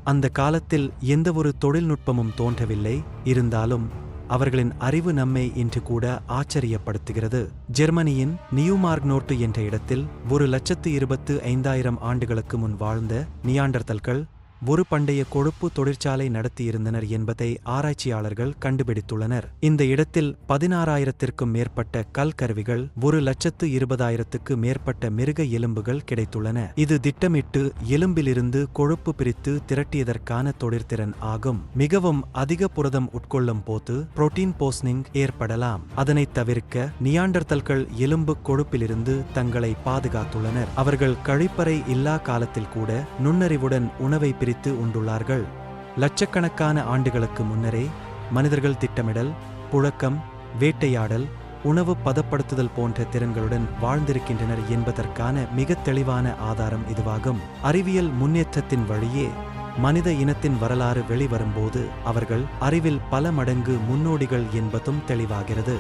அந்த காலத்தில் எந்தவொரு தொழில்நுட்பமும் தோன்றவில்லை. இருந்தாலும் அவர்களின் அறிவு நம்மை இன்று கூட ஆச்சரியப்படுத்துகிறது. ஜெர்மனியின் நியூமார்க்னோர்ட்டு என்ற இடத்தில் 1,25,000 ஆண்டுகளுக்கு முன் வாழ்ந்த நியாண்டர்தல்கள் ஒரு பண்டைய கொழுப்பு தொழிற்சாலை நடத்தியிருந்தனர் என்பதை ஆராய்ச்சியாளர்கள் கண்டுபிடித்துள்ளனர். இந்த இடத்தில் 16,000க்கும் மேற்பட்ட கல் கருவிகள், 1,20,000க்கு மேற்பட்ட மிருக எலும்புகள் கிடைத்துள்ளன. இது திட்டமிட்டு எலும்பிலிருந்து கொழுப்பு பிரித்து திரட்டியதற்கான தொழிற்திறன் ஆகும். மிகவும் அதிக புரதம் உட்கொள்ளும் போது புரோட்டீன் போஸ்னிங் ஏற்படலாம். அதனைத் தவிர்க்க நியாண்டர்தல்கள் எலும்பு கொழுப்பிலிருந்து தங்களை பாதுகாத்துள்ளனர். அவர்கள் கழிப்பறை இல்லா காலத்தில் கூட நுண்ணறிவுடன் உணவை பிரித்து உண்டுள்ளார்கள். லட்சக்கணக்கான ஆண்டுகளுக்கு முன்னரே மனிதர்கள் திட்டமிடல், புழக்கம், வேட்டையாடல், உணவு பதப்படுத்துதல் போன்ற திறன்களுடன் வாழ்ந்திருக்கின்றனர் என்பதற்கான மிக தெளிவான ஆதாரம் இதுவாகும். அறிவியல் முன்னேற்றத்தின் வழியே மனித இனத்தின் வரலாறு வெளிவரும்போது அவர்கள் அறிவில் பல மடங்கு முன்னோடிகள் என்பதும் தெளிவாகிறது.